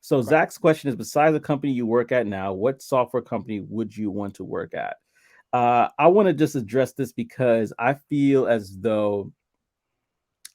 So Zach's question is: besides the company you work at now, what software company would you want to work at? I want to just address this because I feel as though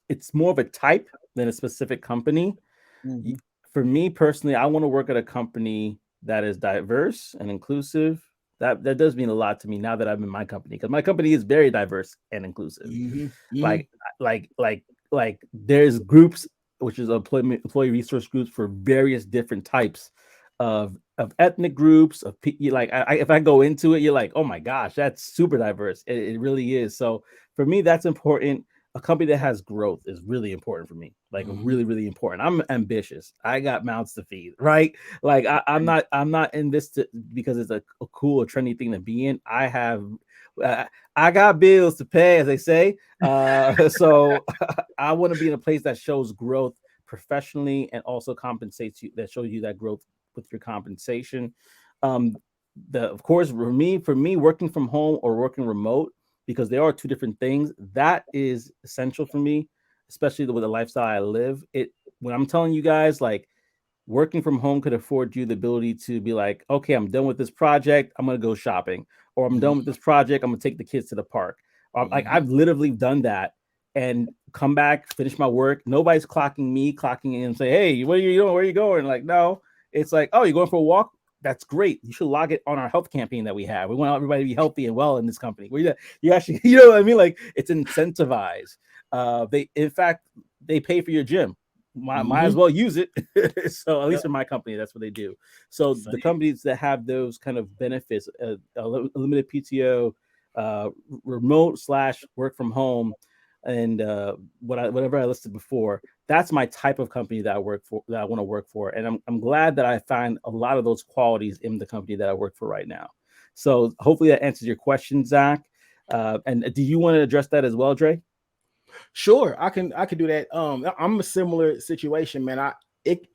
it's more of a type than a specific company. Mm-hmm. For me personally, I want to work at a company that is diverse and inclusive. That does mean a lot to me now that I'm in my company, because my company is very diverse and inclusive. Mm-hmm. Mm-hmm. Like like like like there's groups, which is employee resource groups for various different types of ethnic groups of people. Like if I go into it, you're like, oh my gosh, that's super diverse. It really is. So for me, that's important. A company that has growth is really important for me, like Mm-hmm. really, really important. I'm ambitious. I got mouths to feed, right? Like I'm not in this because it's a cool or trendy thing to be in. uh, I got bills to pay, as they say. So I want to be in a place that shows growth professionally and also compensates you, that shows you that growth with your compensation. Um, of course, for me, working from home or working remote, because they are two different things, that is essential for me, especially with the lifestyle I live. It When I'm telling you guys, like, working from home could afford you the ability to be like, okay, I'm done with this project, I'm gonna go shopping, or I'm done with this project, I'm gonna take the kids to the park. Like, Mm-hmm. I've literally done that and come back, finish my work. Nobody's clocking me, clocking in and say, hey, what are you doing? Where are you going? Like, no, it's like, oh, you're going for a walk. That's great. You should log it on our health campaign that we have. We want everybody to be healthy and well in this company. You actually, you know what I mean? Like, it's incentivized. In fact, they pay for your gym. Might Mm-hmm. as well use it. So at least in my company, that's what they do. So Same. the companies that have those kind of benefits, limited PTO, remote / work from home, and whatever I listed before, that's my type of company that I work for, that I want to work for. And I'm glad that I find a lot of those qualities in the company that I work for right now. So hopefully that answers your question, Zach. And do you want to address that as well, Dre? Sure, I can do that. I'm a similar situation, man. It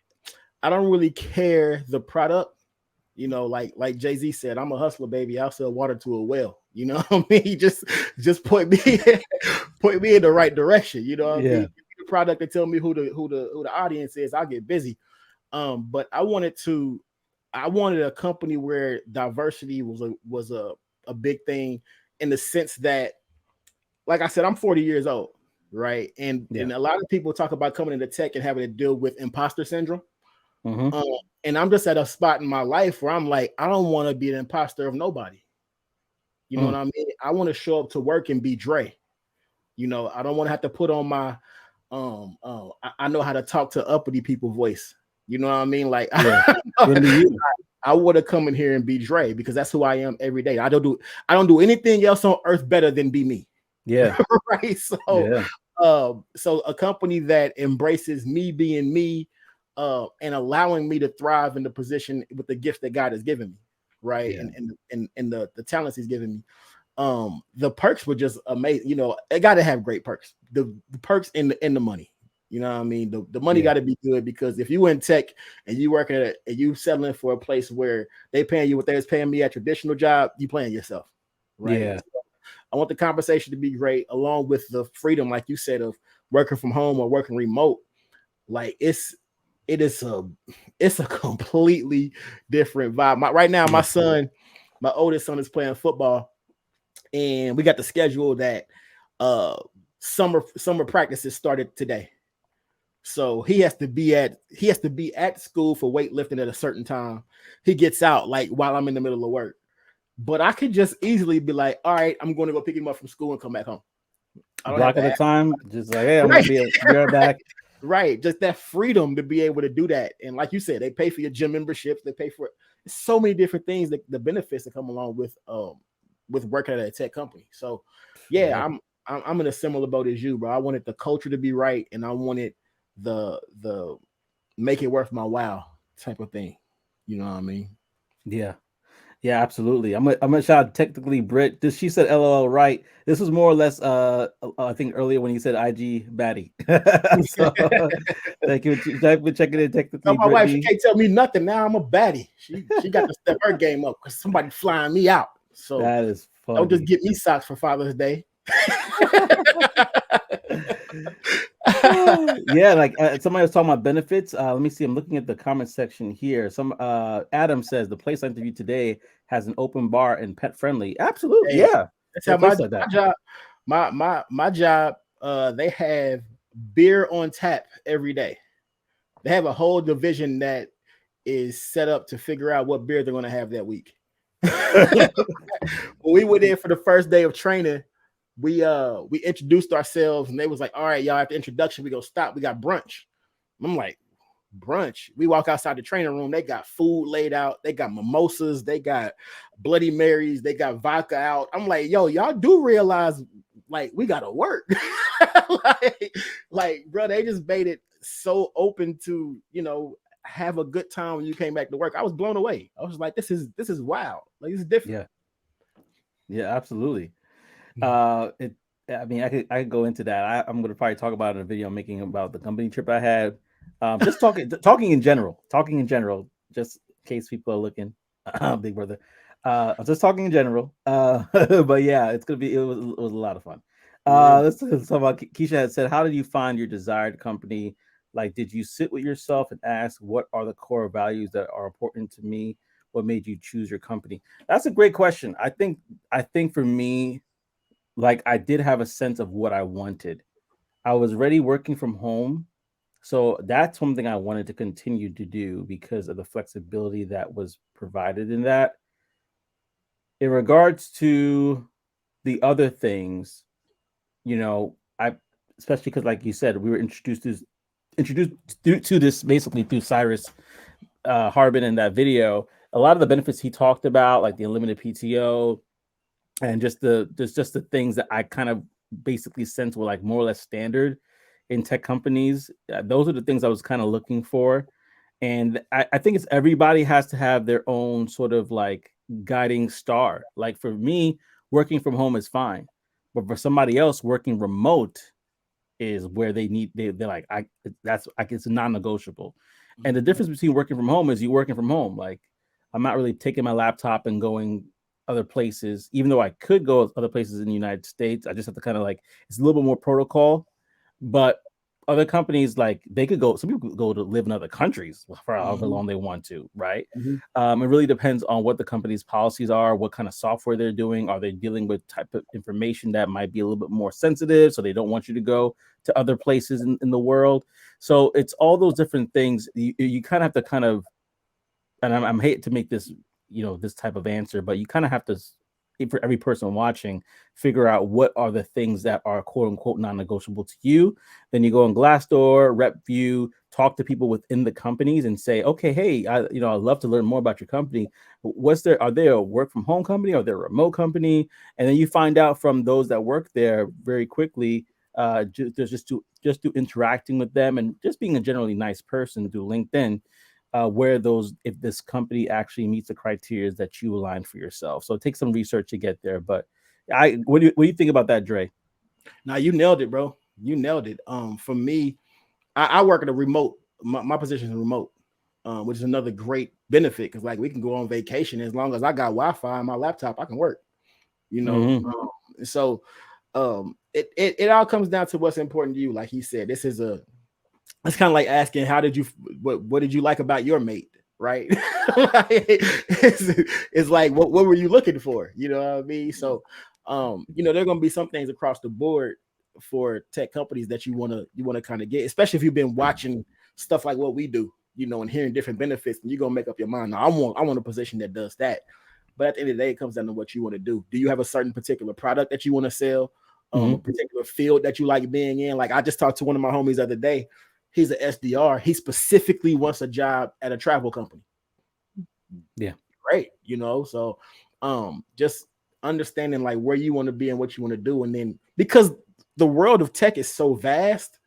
I don't really care the product. Like Jay-Z said, I'm a hustler, baby. I'll sell water to a well. You know what I mean? Just point me in the right direction. You know what I mean? Yeah. Give me the product and tell me who the audience is. I'll get busy. But I wanted a company where diversity was a big thing, in the sense that, like I said, I'm 40 years old, right? And Yeah. a lot of people talk about coming into tech and having to deal with imposter syndrome. Mm-hmm. Um, and I'm just at a spot in my life where I'm like, I don't want to be an imposter of nobody. You know what Mm. I mean? I want to show up to work and be Dre. I don't want to have to put on my I know how to talk to uppity people voice. You know what I mean? Like Yeah. Then be you. I would have come in here and be Dre, because that's who I am every day. I don't do anything else on earth better than be me. Yeah. Right. So Yeah. so a company that embraces me being me, and allowing me to thrive in the position with the gifts that God has given me, right? Yeah. And the talents he's given me. The perks were just amazing. It got to have great perks. The perks in the money. You know what I mean? The money Yeah. got to be good, because if you in tech and you working at and you settling for a place where they paying you what they was paying me at traditional job, you playing yourself, right? Yeah. I want the compensation to be great, along with the freedom, like you said, of working from home or working remote. Like it's a completely different vibe. Right now, Yeah. my oldest son is playing football, and we got the schedule that uh summer practices started today. So he has to be at school for weightlifting at a certain time. He gets out like while I'm in the middle of work. But I could just easily be like, all right, I'm going to go pick him up from school and come back home. I don't have Block to at the ask. time, just like, hey, I'm gonna Right. be right back. Right. Just that freedom to be able to do that. And like you said, they pay for your gym memberships, they pay for so many different things, that the benefits that come along with working at a tech company. So yeah, Yep. I'm in a similar boat as you, bro. I wanted the culture to be right, and I wanted the make it worth my while type of thing. You know what I mean? Yeah. Yeah, absolutely. I'm gonna shout out technically Brit. She said LOL right. This was more or less I think earlier when you said IG baddie. So thank you for checking in No, technically my wife, she Brittany. can't tell me nothing. Now I'm a baddie. She got to step her game up because somebody flying me out. So That is don't just funny. get me socks for Father's Day. Yeah, like somebody was talking about benefits. Let me see. I'm looking at the comment section here. Some Adam says the place I interviewed today has an open bar and pet friendly. Absolutely, Hey, yeah. that's There how are places like my that. job, my job. They have beer on tap every day. They have a whole division that is set up to figure out what beer they're going to have that week. When we went in for the first day of training, we introduced ourselves and they was like, all right, y'all, after introduction, we go stop. We got brunch. I'm like, brunch. We walk outside the training room. They got food laid out. They got mimosas. They got Bloody Marys. They got vodka out. I'm like, yo, y'all do realize like we gotta work. like, bro, they just made it so open to, have a good time when you came back to work. I was blown away. I was like, this is wild. Like, it's different. Yeah, yeah, absolutely. It. I mean, I could go into that. I'm going to probably talk about it in a video I'm making about the company trip I had. Just talking in general, just in case people are looking, Big Brother. I'm just talking in general. But yeah, it was a lot of fun. Yeah. Let's talk about Keisha had said, how did you find your desired company? Like, did you sit with yourself and ask, what are the core values that are important to me? What made you choose your company? That's a great question. I think for me, like I did have a sense of what I wanted. I was already working from home. So that's something I wanted to continue to do because of the flexibility that was provided in that. In regards to the other things, I especially because like you said, we were introduced to this basically through Cyrus Harbin in that video. A lot of the benefits he talked about, like the unlimited PTO, and just the things that I kind of basically sense were like more or less standard in tech companies. Those are the things I was kind of looking for, and I think it's everybody has to have their own sort of like guiding star. Like for me, working from home is fine, but for somebody else, working remote is where they're like that's like it's non-negotiable. And the difference between working from home is you working from home. Like I'm not really taking my laptop and going other places, even though I could go other places in the United States. I just have to kind of like it's a little bit more protocol. But other companies, like they could go, some people could go to live in other countries for however Mhm. long they want to, right? Mhm. It really depends on what the company's policies are, what kind of software they're doing. Are they dealing with type of information that might be a little bit more sensitive, so they don't want you to go to other places in the world? So it's all those different things. You kind of have to kind of, and I'm hate to make this, this type of answer, but you kind of have to, for every person watching, figure out what are the things that are quote unquote non-negotiable to you. Then you go on Glassdoor, RepView, talk to people within the companies and say, okay, hey, I'd love to learn more about your company. Are they a work from home company? Are they a remote company? And then you find out from those that work there very quickly, just do interacting with them and just being a generally nice person through LinkedIn, where those if this company actually meets the criteria that you align for yourself. So it takes some research to get there. But what do you think about that, Dre? Now you nailed it, bro. You nailed it. For me, I work at a remote. My position is remote, which is another great benefit because like we can go on vacation as long as I got Wi-Fi on my laptop, I can work. You know, Mm-hmm. so it all comes down to what's important to you. Like he said, it's kind of like asking what did you like about your mate, right? it's like what were you looking for? You know what I mean? So there are gonna be some things across the board for tech companies that you wanna kind of get, especially if you've been watching stuff like what we do, and hearing different benefits, and you're gonna make up your mind. Now, I want a position that does that. But at the end of the day, it comes down to what you want to do. Do you have a certain particular product that you want to sell? A Mm-hmm. particular field that you like being in? Like I just talked to one of my homies the other day. He's an SDR. He specifically wants a job at a travel company. Yeah. Great, So just understanding like where you want to be and what you want to do. And then because the world of tech is so vast,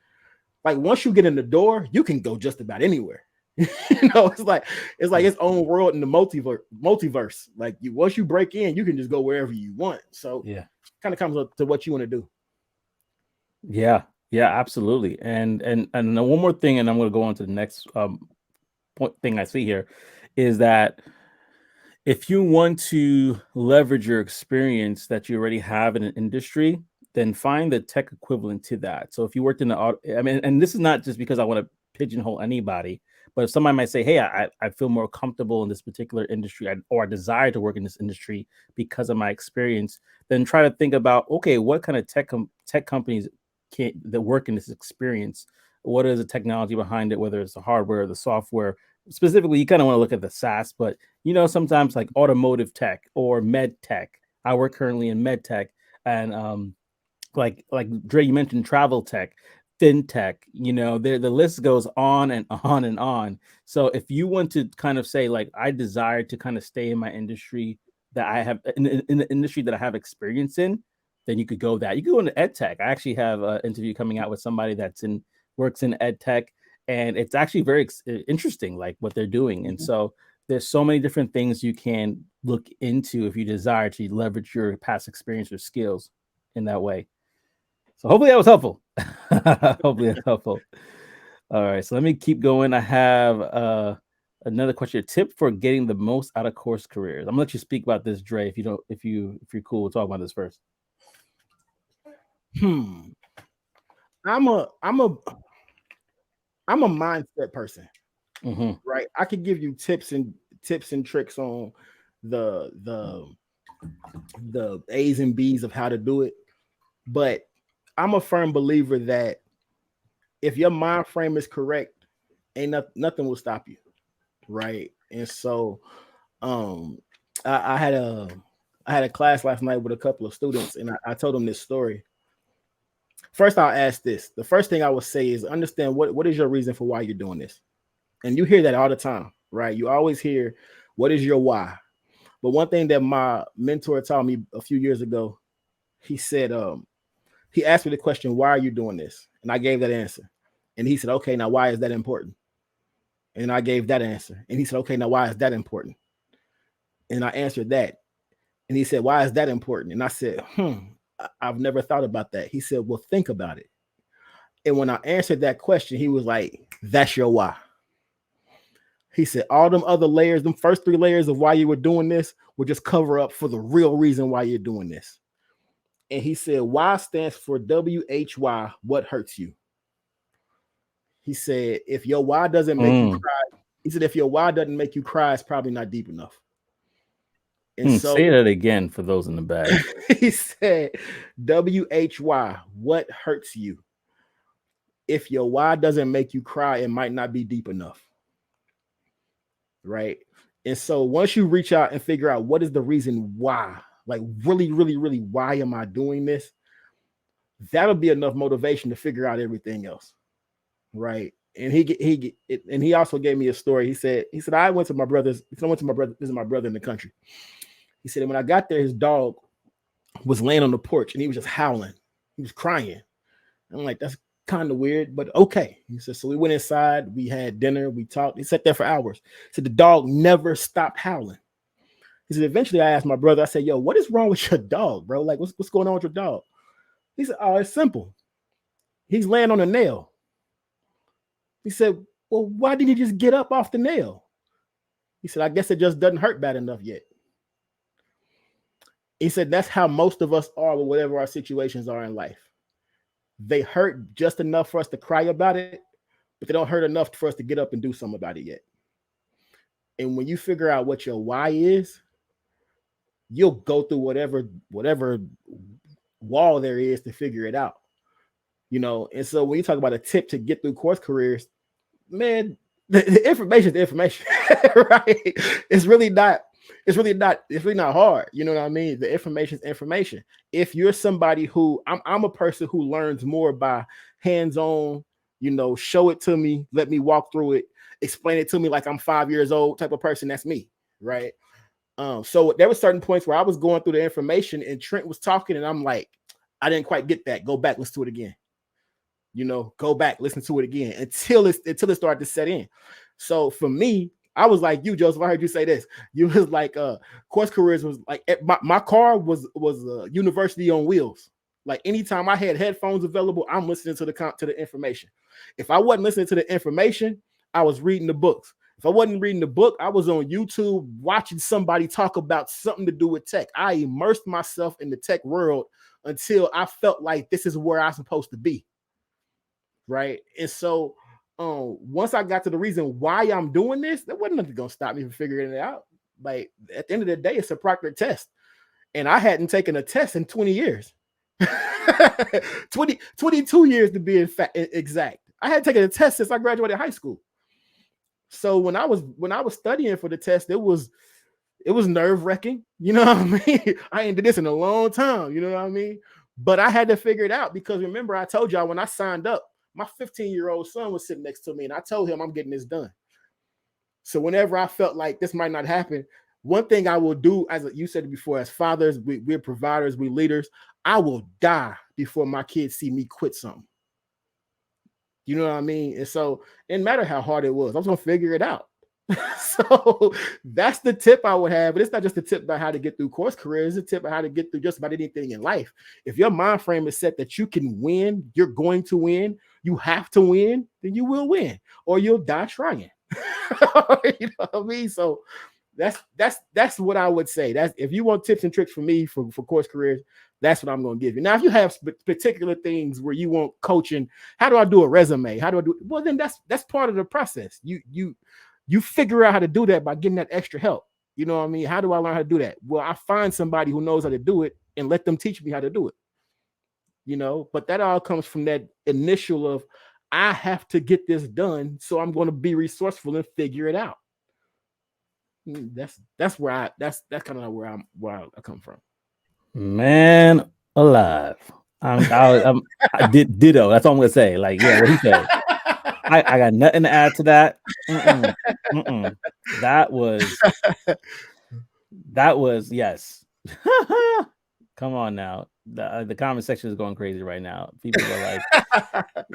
like once you get in the door, you can go just about anywhere. It's like its own world in the multiverse. Like once you break in, you can just go wherever you want. So Yeah. kind of comes up to what you want to do. Yeah. Yeah. Absolutely. And one more thing, and I'm going to go on to the next point thing I see here, is that if you want to leverage your experience that you already have in an industry, then find the tech equivalent to that. So if you worked in the auto, I mean, and this is not just because I want to pigeonhole anybody, but if somebody might say, hey, I feel more comfortable in this particular industry, or I desire to work in this industry because of my experience, then try to think about, okay, what kind of tech companies that work in this experience? What is the technology behind it, whether it's the hardware or the software? Specifically, you kind of want to look at the SaaS, but sometimes like automotive tech or med tech. I work currently in med tech, and like Dre, you mentioned travel tech, fintech, the list goes on and on and on. So if you want to kind of say, like, I desire to kind of stay in my industry that I have in the industry that I have experience in, then you could go that. You could go into ed tech. I actually have an interview coming out with somebody works in ed tech, and it's actually very interesting, like what they're doing. And so there's so many different things you can look into if you desire to leverage your past experience or skills in that way. So hopefully that was helpful. Hopefully that's helpful. All right, so let me keep going. I have another question. A tip for getting the most out of course careers. I'm gonna let you speak about this, Dre. If you're cool, we'll talk about this first. I'm a mindset person, right? I could give you tips and tricks on the A's and B's of how to do it, but I'm a firm believer that if your mind frame is correct, nothing will stop you, right? And so, I had a class last night with a couple of students, and I told them this story. First, I'll ask this. The first thing I would say is understand what is your reason for why you're doing this. And you hear that all the time, right? You always hear, what is your why? But one thing that my mentor taught me a few years ago, he said, he asked me the question, why are you doing this? And I gave that answer. And he said, okay, now why is that important? And I gave that answer. And he said, okay, now why is that important? And I answered that. And he said, why is that important? And I said, I've never thought about that. He said, well, think about it. And when I answered that question, he was like, that's your why. He said, all them other layers, them first 3 layers of why you were doing this would just cover up for the real reason why you're doing this. And he said, why stands for WHY, what hurts you? He said, if your why doesn't make you cry, he said, if your why doesn't make you cry, it's probably not deep enough. And so say that again for those in the back. He said, WHY, what hurts you? If your why doesn't make you cry, it might not be deep enough. Right. And so once you reach out and figure out what is the reason why, like really, really, really, why am I doing this? That'll be enough motivation to figure out everything else. Right. And he also gave me a story. He said, I went to my brother's, visit my brother in the country. He said, when I got there, his dog was laying on the porch and he was just howling. He was crying. I'm like, that's kind of weird, but okay. He said, so we went inside, we had dinner, we talked. He sat there for hours. He said, the dog never stopped howling. He said, eventually I asked my brother, I said, yo, what is wrong with your dog, bro? Like, what's going on with your dog? He said, oh, it's simple. He's laying on a nail. He said, well, why didn't he just get up off the nail? He said, I guess it just doesn't hurt bad enough yet. He said, that's how most of us are with whatever our situations are in life. They hurt just enough for us to cry about it, but they don't hurt enough for us to get up and do something about it yet. And when you figure out what your why is, you'll go through whatever wall there is to figure it out. And so when you talk about a tip to get through course careers, man, the information is the information, right? It's really not hard. You know what I mean? The information is information. If you're somebody who I'm a person who learns more by hands-on, show it to me, let me walk through it, explain it to me like I'm 5 years old type of person. That's me, right? So there were certain points where I was going through the information and Trent was talking and I'm like, I didn't quite get that. Go back, listen to it again. Go back, listen to it again until it started to set in. So for me, I was like you, Joseph. I heard you say this. You was like, course careers was like my car was a university on wheels. Like anytime I had headphones available, I'm listening to the information. If I wasn't listening to the information, I was reading the books. If I wasn't reading the book, I was on YouTube watching somebody talk about something to do with tech. I immersed myself in the tech world until I felt like this is where I'm supposed to be. Right. And so once I got to the reason why I'm doing this, there wasn't nothing gonna stop me from figuring it out. Like at the end of the day, it's a proctored test. And I hadn't taken a test in 20 years. 22 years to be exact. I had taken a test since I graduated high school. So when I was studying for the test, it was nerve-wracking. You know what I mean? I ain't did this in a long time. You know what I mean? But I had to figure it out because remember, I told y'all when I signed up, my 15-year-old son was sitting next to me, and I told him I'm getting this done. So whenever I felt like this might not happen, one thing I will do, as you said before, as fathers, we're providers, we're leaders. I will die before my kids see me quit something. You know what I mean? And so it didn't matter how hard it was, I was gonna figure it out. So that's the tip I would have. But it's not just a tip about how to get through course careers, it's a tip about how to get through just about anything in life. If your mind frame is set that you can win, you're going to win, you have to win, then you will win, or you'll die trying. You know what I mean? So that's what I would say. That's if you want tips and tricks from me for course careers, that's what I'm going to give you. Now, if you have particular things where you want coaching, how do I do a resume? How do I do it? Well, then that's part of the process. You figure out how to do that by getting that extra help. You know what I mean? How do I learn how to do that? Well, I find somebody who knows how to do it and let them teach me how to do it. You know, but that all comes from that initial of I have to get this done, so I'm going to be resourceful and figure it out. That's kind of where I come from. Man alive. I did ditto. That's all I'm gonna say. Like, yeah, what he said. I got nothing to add to that. That was yes. Come on now. The comment section is going crazy right now. People are like,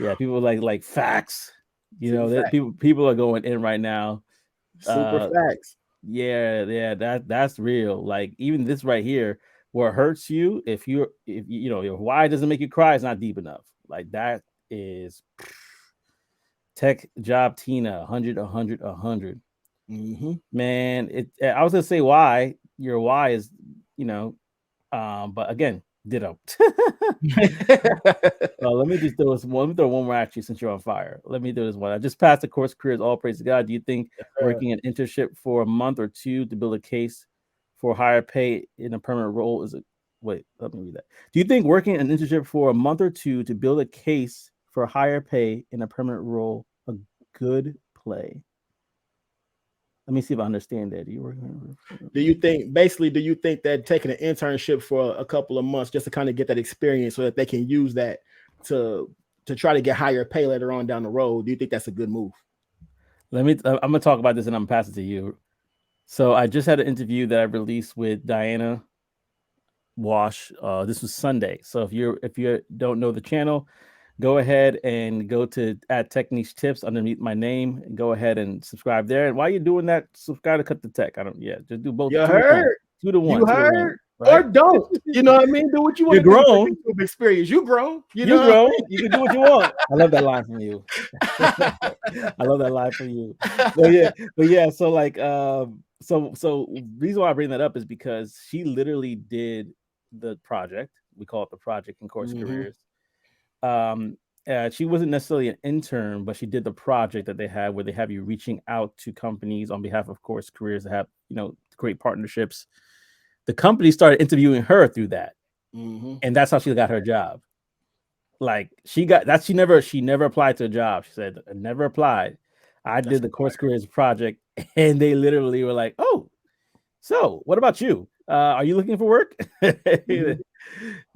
yeah, people are like facts. You know, people are going in right now. Super facts. Yeah, that's real. Like even this right here, what hurts you if you know your why doesn't make you cry is not deep enough. Like that is tech job Tina 100. Mm-hmm. Man, I was gonna say why your why is but again ditto. Let me just throw one more at you since you're on fire. Let me do this one. I just passed the course careers. All praise to God. Do you think working an internship for a month or two to build a case for higher pay in a permanent role is a wait? Let me read that. Do you think working an internship for a month or two to build a case for higher pay in a permanent role a good play? Let me see if I understand that. Do you think that taking an internship for a couple of months just to kind of get that experience so that they can use that to try to get higher pay later on down the road, do you think that's a good move? I'm gonna talk about this and I'm gonna pass it to you. So I just had an interview that I released with Diana Wash. This was Sunday. So if you don't know the channel, go ahead and go to @TechNiche Tips underneath my name and go ahead and subscribe there. And while you're doing that, subscribe to Cut the Tech. Just do both. You heard? 2 to 1. You heard? Right? Or don't. You know what I mean? Do what you want. You're grown. YouTube experience. You grown. You grown. You can do what you want. I love that line from you. I love that line from you. But yeah. So like, so reason why I bring that up is because she literally did the project. We call it the project in Course Careers. She wasn't necessarily an intern, but she did the project that they had where they have you reaching out to companies on behalf of Course Careers to have great partnerships. The company started interviewing her through that, and that's how she got her job. Like she never applied to a job. She said, "I never applied. I did the Course Careers project," and they literally were like, "Oh, so what about you? Are you looking for work?" They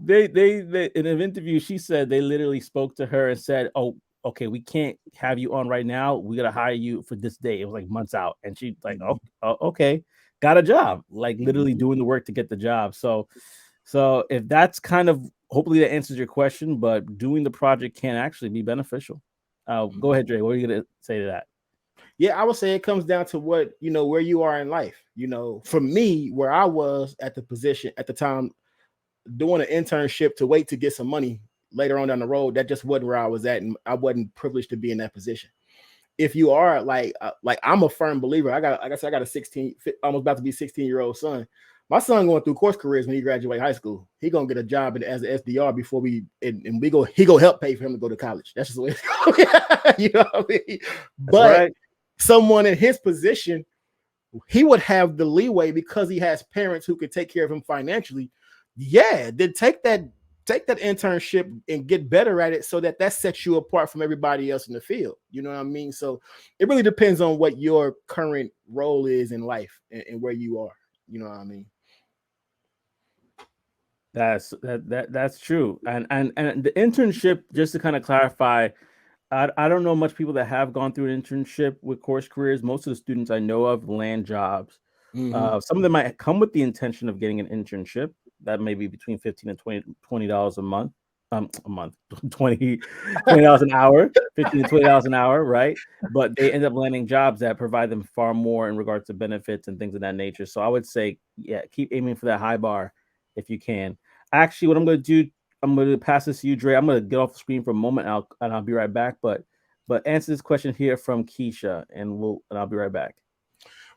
in an interview, she said they literally spoke to her and said, "Oh, okay, we can't have you on right now. We gotta hire you for this day." It was like months out, and she's like, "Oh, okay." Got a job, like literally doing the work to get the job. So if that's kind of hopefully that answers your question, but doing the project can actually be beneficial. Go ahead, Dre. What are you gonna say to that? Yeah, I would say it comes down to what where you are in life. For me, where I was at the position at the time, doing an internship to wait to get some money later on down the road, that just wasn't where I was at, and I wasn't privileged to be in that position. If you are like I'm a firm believer, I got a 16, almost about to be 16-year-old son. My son going through course careers when he graduate high school. He gonna get a job as an SDR before he go help pay for him to go to college. That's just the way it's going. You know what I mean? That's But right. someone in his position, he would have the leeway because he has parents who can take care of him financially. Yeah, then take that internship and get better at it so that sets you apart from everybody else in the field. You know what I mean? So it really depends on what your current role is in life and where you are. You know what I mean? That's true. And the internship, just to kind of clarify, I don't know much people that have gone through an internship with course careers. Most of the students I know of land jobs. Mm-hmm. Some of them might come with the intention of getting an internship. That may be between 15 and $20 a month. A month, 20 dollars an hour, 15 to $20 an hour, right? But they end up landing jobs that provide them far more in regards to benefits and things of that nature. So I would say, yeah, keep aiming for that high bar if you can. Actually, what I'm going to do, I'm going to pass this to you, Dre. I'm going to get off the screen for a moment, and I'll be right back. But answer this question here from Keisha, and I'll be right back.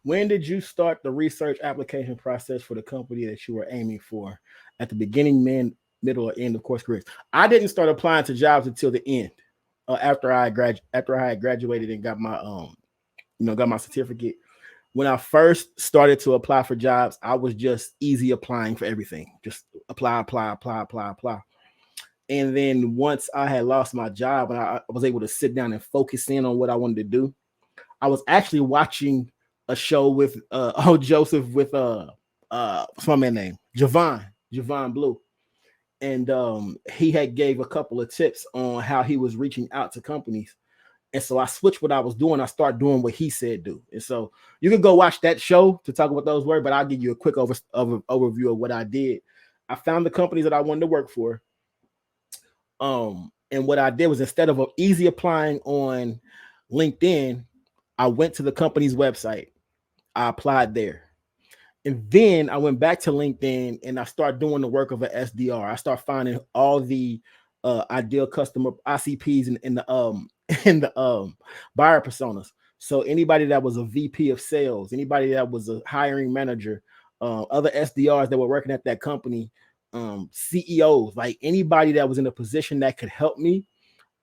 When did you start the research application process for the company that you were aiming for? At the beginning, middle, or end of course careers? I didn't start applying to jobs until the end. After I had graduated and got my got my certificate. When I first started to apply for jobs, I was just easy applying for everything. Just apply, apply, apply, apply, apply. And then once I had lost my job and I was able to sit down and focus in on what I wanted to do, I was actually watching a show with Joseph with what's my man name? Javon Blue. And he had gave a couple of tips on how he was reaching out to companies. And so I switched what I was doing. I started doing what he said do. And so you can go watch that show to talk about those words, but I'll give you a quick overview of what I did. I found the companies that I wanted to work for. And what I did was, instead of easy applying on LinkedIn, I went to the company's website. I applied there. And then I went back to LinkedIn and I started doing the work of an SDR. I started finding all the ideal customer ICPs in the in the buyer personas. So anybody that was a VP of sales, anybody that was a hiring manager, other SDRs that were working at that company, CEOs, like anybody that was in a position that could help me,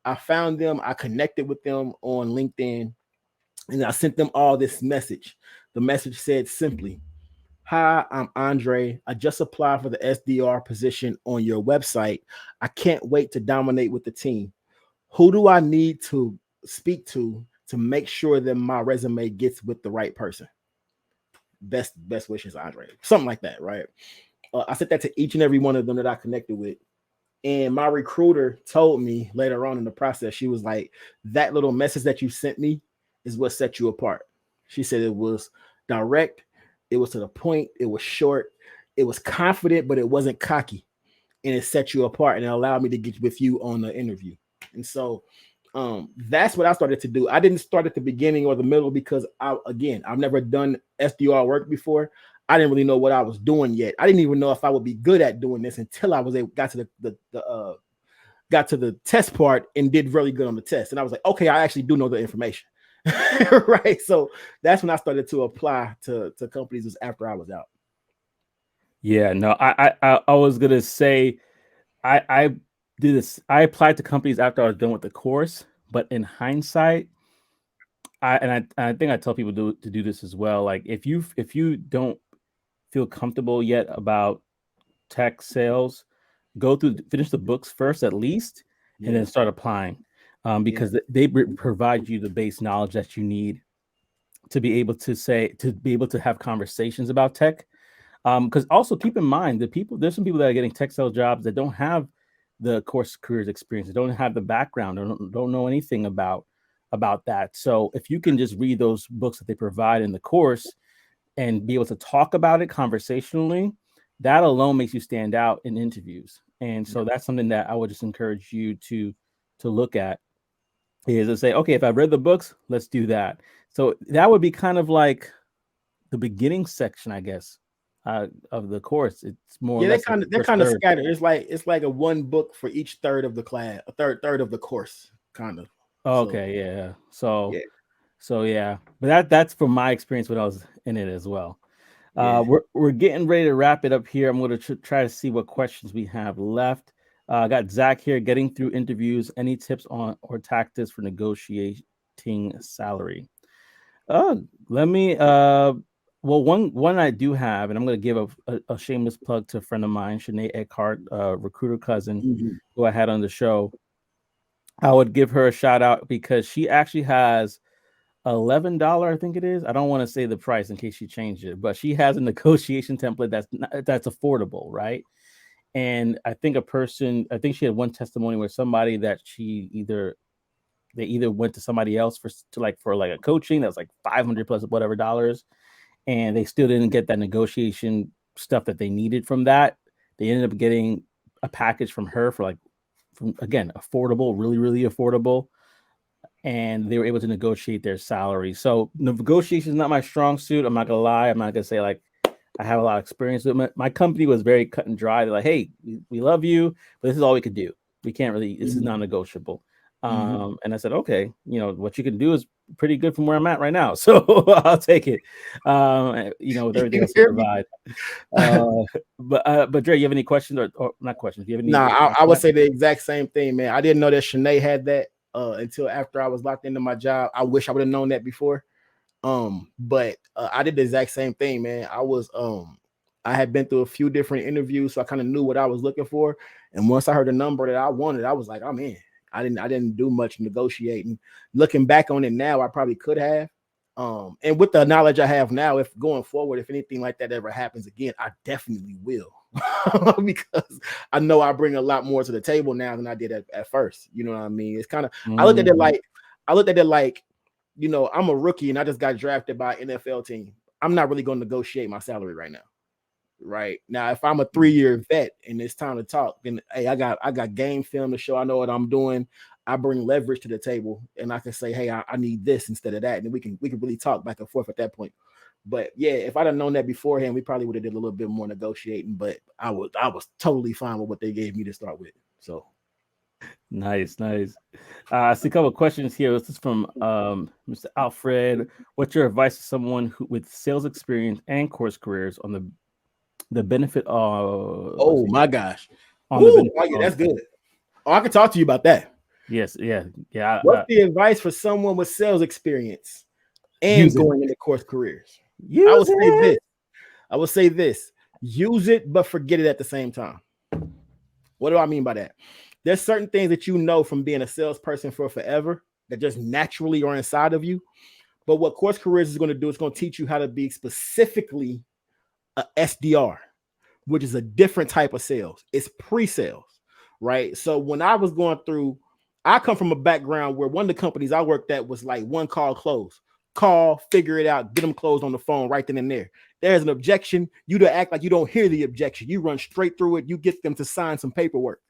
I found them. I connected with them on LinkedIn, and I sent them all this message. The message said simply, "Hi, I'm Andre. I just applied for the SDR position on your website. I can't wait to dominate with the team. Who do I need to speak to make sure that my resume gets with the right person? Best wishes, Andre." Something like that, right? I sent that to each and every one of them that I connected with. And my recruiter told me later on in the process, she was like, "That little message that you sent me is what set you apart." She said it was direct, it was to the point, it was short, it was confident, but it wasn't cocky. And it set you apart and it allowed me to get with you on the interview. And so that's what I started to do. I didn't start at the beginning or the middle because I've never done SDR work before. I didn't really know what I was doing yet. I didn't even know if I would be good at doing this until I got to got to the test part and did really good on the test. And I was like, okay, I actually do know the information. Right. So that's when I started to apply to companies, was after I was out. Yeah, no, I was gonna say I did this. I applied to companies after I was done with the course, but in hindsight, I think I tell people to do this as well. Like if you don't feel comfortable yet about tech sales, finish the books first at least, and then start applying, because they provide you the base knowledge that you need to be able to have conversations about tech. Because also keep in mind there's some people that are getting tech sales jobs that don't have the course careers experience, they don't have the background, don't know anything about that. So if you can just read those books that they provide in the course and be able to talk about it conversationally, that alone makes you stand out in interviews. And so that's something that I would just encourage you to look at, is to say, okay, if I've read the books, let's do that. So that would be kind of like the beginning section, I guess, of the course. It's more or Yeah, less like they're first kind of third. scattered. It's like a one book for each third of the class, a third of the course, kind of. So Okay, yeah. So yeah. so yeah, but that's from my experience when I was in it as well. Yeah. We're getting ready to wrap it up here. I'm going to try to see what questions we have left. I got Zach here. Getting through interviews. Any tips on or tactics for negotiating salary? Uh, let me. Well, one I do have, and I'm going to give a shameless plug to a friend of mine, Shanae Eckhart, recruiter cousin, Mhm. who I had on the show. I would give her a shout out because she actually has $11, I think it is. I don't want to say the price in case she changed it, but she has a negotiation template that's affordable, right? And I think she had one testimony where somebody that they either went to somebody else for like a coaching that was like 500 plus whatever dollars, and they still didn't get that negotiation stuff that they needed from that. They ended up getting a package from her for like, from again, affordable, really, really affordable, and they were able to negotiate their salary. So negotiation is not my strong suit. I'm not gonna lie. I'm not gonna say like I have a lot of experience with it. My company was very cut and dry. They're like, hey, we love you, but this is all we could do. We can't really. This is Mhm. non-negotiable. Mhm. And I said, okay, what you can do is pretty good from where I'm at right now, so I'll take it. With everything You else you hear me? provide. Uh, but Dre, you have any questions or not questions? Do you have any Nah, response I to would that? say the exact same thing, man. I didn't know that Shanae had that until after I was locked into my job. I wish I would have known that before. But I did the exact same thing, man. I had been through a few different interviews, so I kind of knew what I was looking for. And once I heard the number that I wanted, I was like, I'm in. I didn't do much negotiating. Looking back on it now, I probably could have. And with the knowledge I have now, if going forward, if anything like that ever happens again, I definitely will. Because I know I bring a lot more to the table now than I did at first. You know what I mean? It's kind of I looked at it Mhm. like I looked at it like I'm a rookie and I just got drafted by an NFL team. I'm not really going to negotiate my salary right now. Right now, if I'm a 3-year vet and it's time to talk, then hey, I got game film to show I know what I'm doing. I bring leverage to the table, and I can say, hey, I need this instead of that, and we can really talk back and forth at that point. But yeah, if I'd have known that beforehand, we probably would have did a little bit more negotiating. But I was totally fine with what they gave me to start with. So Nice, nice. I see a couple of questions here. This is from Mr. Alfred. What's your advice to someone with sales experience and course careers on the benefit of let's oh see, my gosh, on the oh benefit yeah, of that's good. Oh, I can talk to you about that. yes, yeah, yeah. What's the advice for someone with sales experience and Use it, going into course careers? I use would say it. this. I would say this. Use it, but forget it at the same time. What do I mean by that? There's certain things that you know from being a salesperson for forever that just naturally are inside of you. But what Course Careers is going to do is going to teach you how to be specifically a SDR, which is a different type of sales. It's pre-sales, right? So when I was going through, I come from a background where one of the companies I worked at was like one call close. Call, figure it out, get them closed on the phone right then and there. There's an objection, you to act like you don't hear the objection. You run straight through it, you get them to sign some paperwork,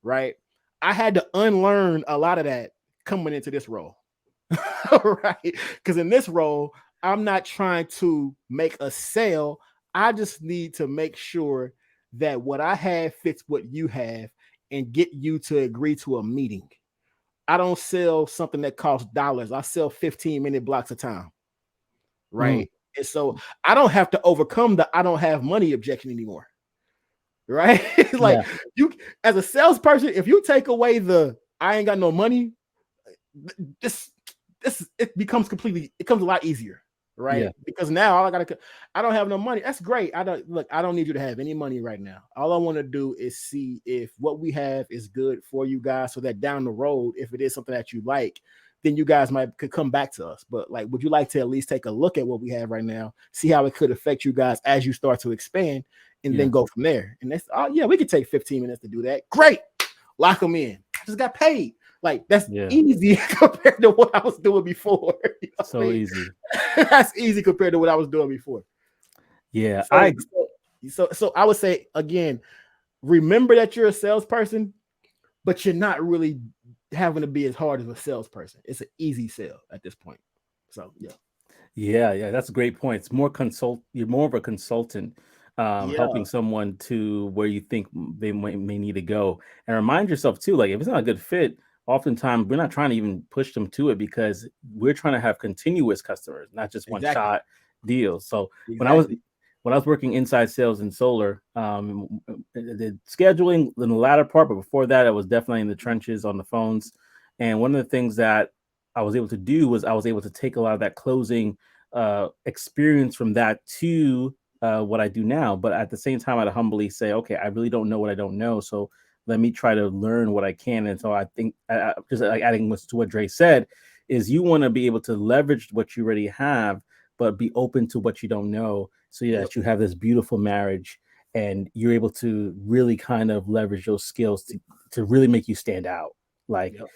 right? I had to unlearn a lot of that coming into this role. Right? Because in this role, I'm not trying to make a sale. I just need to make sure that what I have fits what you have and get you to agree to a meeting. I don't sell something that costs dollars. I sell 15-minute blocks of time. Mm, Right. And so I don't have to overcome the I don't have money objection anymore. Right. Like yeah, you, as a salesperson, if you take away the I ain't got no money, this it becomes a lot easier, right? yeah, Because now I don't have no money. That's great. I don't need you to have any money right now. All I want to do is see if what we have is good for you guys, so that down the road, if it is something that you like, then you guys could come back to us. But like, would you like to at least take a look at what we have right now, see how it could affect you guys as you start to expand, and then yeah, go from there? And that's yeah, we could take 15 minutes to do that. Great, lock them in. I just got paid. Like that's yeah. easy compared to what I was doing before. You know what I So mean? easy. That's easy compared to what I was doing before. Yeah, So, so I would say again, remember that you're a salesperson, but you're not really having to be as hard as a salesperson. It's an easy sell at this point. So yeah, yeah. That's a great point. It's more consult. You're more of a consultant, yeah, helping someone to where you think they may need to go. And remind yourself too, like if it's not a good fit, oftentimes we're not trying to even push them to it because we're trying to have continuous customers, not just one exactly, shot deals. So when I was exactly. when I was working inside sales in solar, the scheduling in the latter part, but before that, I was definitely in the trenches on the phones. And one of the things that I was able to do was I was able to take a lot of that closing experience from that to what I do now. But at the same time, I'd humbly say, okay, I really don't know what I don't know. So let me try to learn what I can. And so I think, just like adding to what Dre said, is you want to be able to leverage what you already have, but be open to what you don't know, so that Yep. you have this beautiful marriage and you're able to really kind of leverage those skills to really make you stand out. Like, Yep.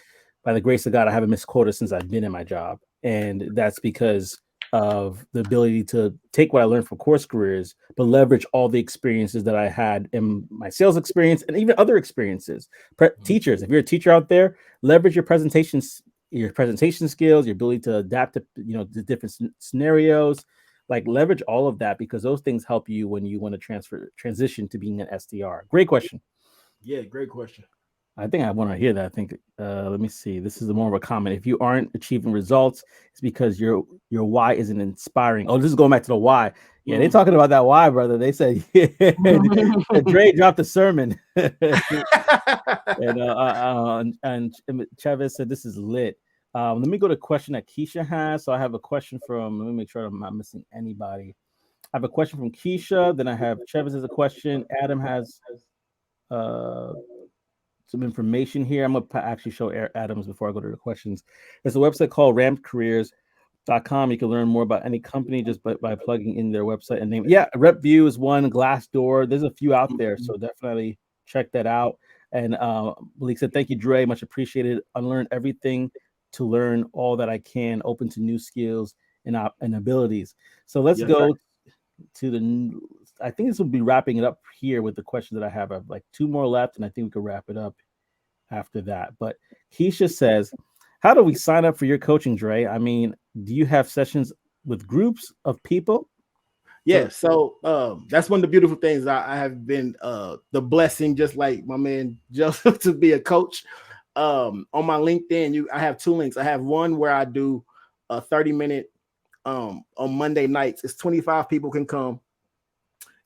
by the grace of God, I haven't missed quota since I've been in my job. And that's because of the ability to take what I learned from course careers, but leverage all the experiences that I had in my sales experience and even other experiences. Teachers, if you're a teacher out there, leverage your presentation skills, your ability to adapt to the different scenarios. Like, leverage all of that, because those things help you when you want to transition to being an SDR. Great question. Yeah, great question. I think I want to hear that. I think let me see. This is more of a comment. If you aren't achieving results, it's because your why isn't inspiring. Oh, this is going back to the why. Yeah, they talking about that why, brother. They said Dre dropped a sermon. And Chavez said this is lit. Let me go to a question that Keisha has. So I have a question from. Let me make sure I'm not missing anybody. I have a question from Keisha. Then I have Chavez has a question. Adam has uh some information here. I'm gonna actually show Adams before I go to the questions. There's a website called rampedcareers.com. You can learn more about any company just by plugging in their website and name. Yeah, RepView is one, Glassdoor. There's a few out there, so definitely check that out. And Malik said, thank you, Dre. Much appreciated. Unlearn everything to learn all that I can, open to new skills and abilities. So let's go to the. I think this will be wrapping it up here with the questions that I have. I have like two more left, and I think we could wrap it up after that. But Keisha says, how do we sign up for your coaching, Dre? I mean, do you have sessions with groups of people? Yeah, so that's one of the beautiful things. I have been the blessing, just like my man Joseph, to be a coach. On my LinkedIn, I have two links. I have one where I do a 30-minute on Monday nights. It's 25 people can come.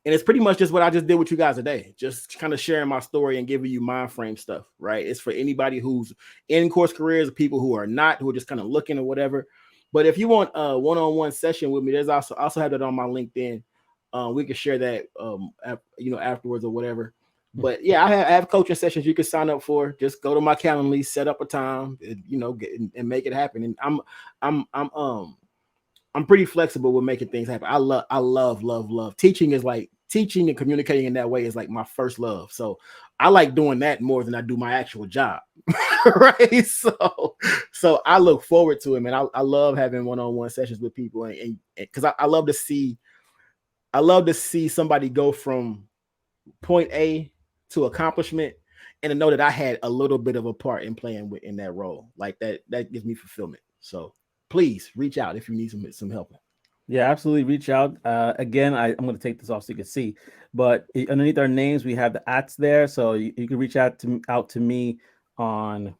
And it's pretty much just what I just did with you guys today, just kind of sharing my story and giving you mind frame stuff, right? It's for anybody who's in course careers, people who are not, who are just kind of looking or whatever. But if you want a one-on-one session with me, there's also have that on my LinkedIn. We can share that, afterwards or whatever. But yeah, I have coaching sessions you can sign up for. Just go to my Calendly, set up a time, and make it happen. And I'm pretty flexible with making things happen. I love teaching. Is like teaching and communicating in that way is like my first love. So I like doing that more than I do my actual job. Right. So I look forward to it, man. I love having one-on-one sessions with people, and because I love to see somebody go from point A to accomplishment, and to know that I had a little bit of a part in playing in that role. Like that gives me fulfillment. So please reach out if you need some help. Yeah, absolutely. Reach out. Again, I'm going to take this off so you can see. But underneath our names, we have the @ there, so you can reach out to me on.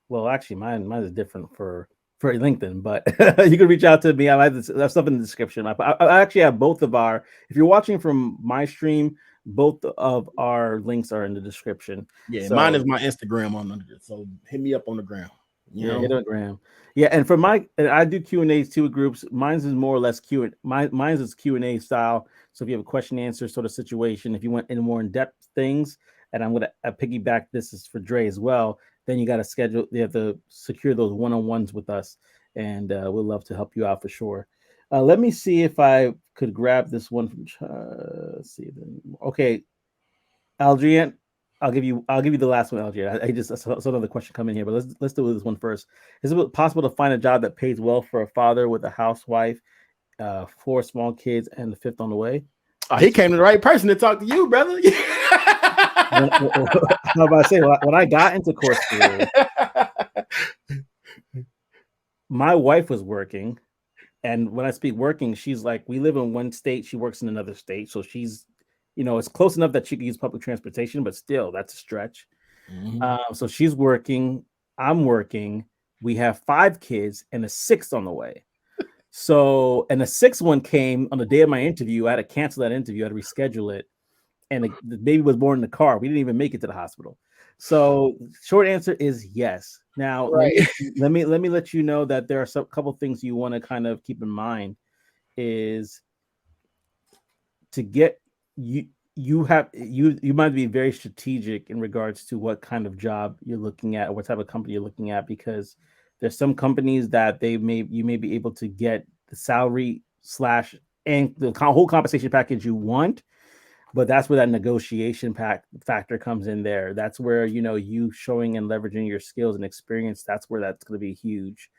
Well, actually, mine is different for LinkedIn, but you can reach out to me. I have stuff in the description. I actually have both of our. If you're watching from my stream, both of our links are in the description. Yeah, so, mine is my Instagram on under it. So hit me up on the gram. Hit on Graham. Yeah, and for I do Q&As too with groups. Mine's is more or less mine's is Q&A style. So if you have a question answer sort of situation, if you want any more in-depth things, and I'm gonna piggyback this is for Dre as well, then you got to schedule. You have to secure those one-on-ones with us, and we'll love to help you out for sure. Let me see if I could grab this one from. Let's see. Okay, Aldrian, I'll give you the last one, Aldrian. I just saw another question come in here, but let's do this one first. Is it possible to find a job that pays well for a father with a housewife, 4 small kids, and the 5th on the way? Oh, he came to the right person to talk to you, brother. I'm about to say, when I got into course career, my wife was working, and when I speak working, she's like, we live in one state, she works in another state, so she's, it's close enough that she can use public transportation, but still, that's a stretch. So she's working, I'm working. We have 5 kids and a 6th on the way. So, and the sixth one came on the day of my interview. I had to cancel that interview. I had to reschedule it. And the baby was born in the car. We didn't even make it to the hospital. So, short answer is yes. Now, Right. let me let you know that there are some couple things you want to kind of keep in mind is to get you might be very strategic in regards to what kind of job you're looking at or what type of company you're looking at, because there's some companies that you may be able to get the salary slash and the whole compensation package you want, but that's where that negotiation factor comes in there. That's where, you showing and leveraging your skills and experience, that's where that's going to be huge.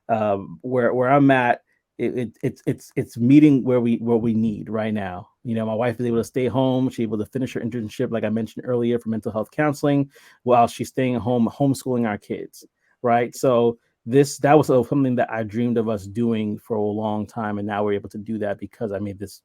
Where I'm at, it's meeting where we need right now. My wife is able to stay home. She's able to finish her internship, like I mentioned earlier, for mental health counseling, while she's staying home homeschooling our kids. Right. So that was something that I dreamed of us doing for a long time, and now we're able to do that because I made this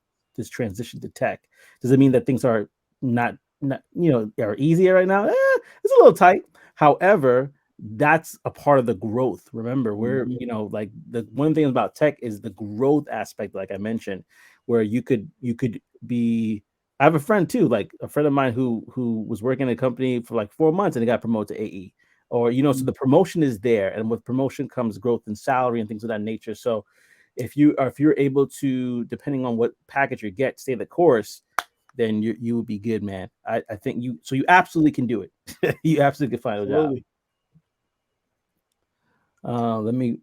transition to tech. Does it mean that things are not are easier right now? It's a little tight. However, that's a part of the growth. Remember, we're Mhm. like the one thing about tech is the growth aspect, like I mentioned, where you could be. I have a friend too, like a friend of mine who was working in a company for like 4 months and he got promoted to AE. Or so the promotion is there, and with promotion comes growth in salary and things of that nature. So if you're able to, depending on what package you get, stay the course, then you will be good, man. I think you absolutely can do it. You absolutely can find a job. Absolutely. Let me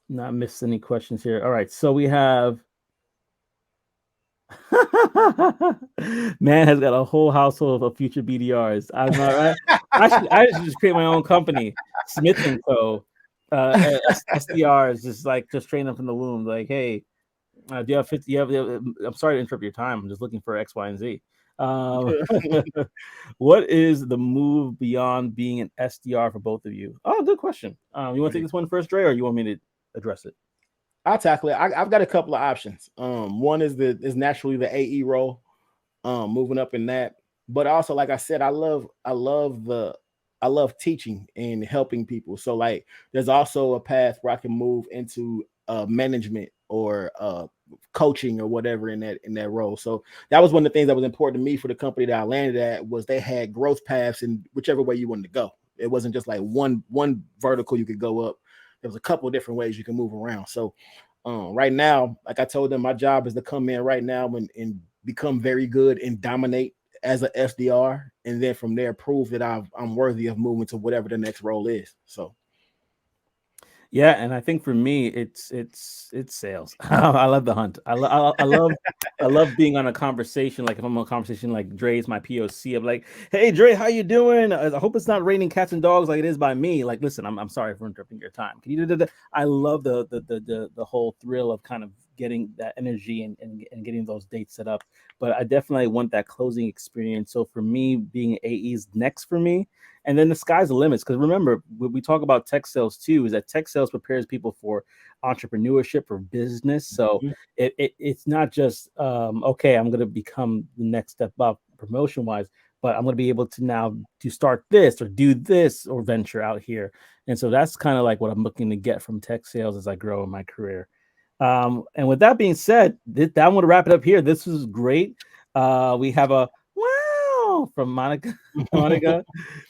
not miss any questions here. All right, so we have man has got a whole household of future BDRs. I'm not right. I should just create my own company, Smith and Co. SDR is just train them from the womb. Like, hey, do you have 50? I'm sorry to interrupt your time. I'm just looking for X, Y, and Z. Um, what is the move beyond being an SDR for both of you? Oh, good question. You want to take this one first, Dre, or you want me to address it? I'll tackle it. I've got a couple of options. One is naturally the AE role, moving up in that. But also, like I said, I love teaching and helping people. So like, there's also a path where I can move into management or coaching or whatever in that role. So that was one of the things that was important to me for the company that I landed at, was they had growth paths in whichever way you wanted to go. It wasn't just like one vertical you could go up. There was a couple of different ways you can move around. So right now, like I told them, my job is to come in right now and become very good and dominate as a SDR, and then from there prove that I'm worthy of moving to whatever the next role is. So Yeah, and I think for me, it's sales. I love the hunt. I love being on a conversation. Like if I'm on a conversation, like Dre's my POC. I'm like, hey Dre, how you doing? I hope it's not raining cats and dogs like it is by me. Like, listen, I'm sorry for interrupting your time. Can you do that? I love the whole thrill of kind of getting that energy and getting those dates set up. But I definitely want that closing experience. So for me, being AE is next for me. And then the sky's the limits. Because remember, when we talk about tech sales too, is that tech sales prepares people for entrepreneurship or business. So it's not just okay, I'm going to become the next step up promotion wise, but I'm going to be able to now to start this or do this or venture out here. And so that's kind of like what I'm looking to get from tech sales as I grow in my career. And with that being said, I want to wrap it up here. This was great. We have a wow from Monica. Monica.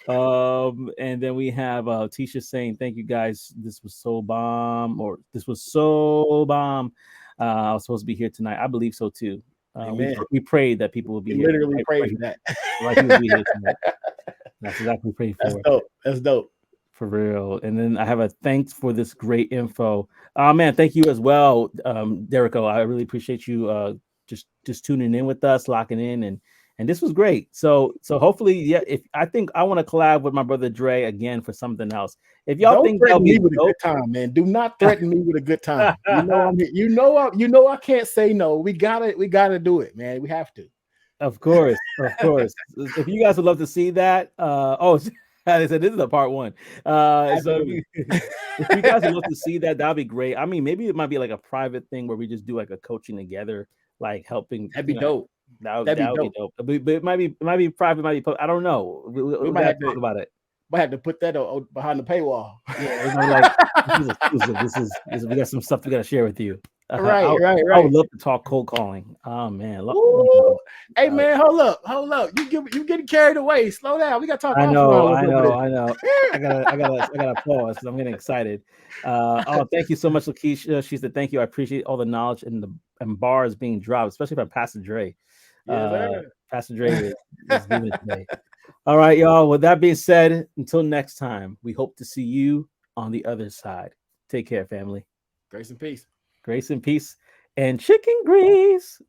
And then we have Tisha saying, thank you guys. This was so bomb, or this was so bomb. I was supposed to be here tonight. I believe so too. We prayed that people will be here. Literally prayed for that. Like he will be here tonight. That's exactly what we prayed for. That's dope. For real. And then I have a thanks for this great info. Oh man, thank you as well, Derico. I really appreciate you just tuning in with us, locking in, and this was great. So hopefully, yeah. If I think I want to collab with my brother Dre again for something else. If y'all Don't think threaten me with a good time, man. Do not threaten me with a good time. You know I can't say no. We gotta do it, man. We have to. Of course. If you guys would love to see that, I said this is a part one. So if you guys would love to see that, that'd be great. I mean, maybe it might be like a private thing where we just do like a coaching together, like helping. That'd be dope. That would be dope. But it might be private, might be. I don't know. We might have to talk about it. Might have to put that behind the paywall. Yeah, like this is we got some stuff we got to share with you. Right. I would love to talk cold calling. Oh man. Hey man, hold up. You getting carried away. Slow down. We gotta talk offline. I know. I gotta pause because I'm getting excited. Thank you so much, Lakeisha. She said, thank you. I appreciate all the knowledge and bars being dropped, especially from Pastor Dre. Pastor Dre is giving it today. All right, y'all. With that being said, until next time, we hope to see you on the other side. Take care, family. Grace and peace. Grace and peace and chicken grease.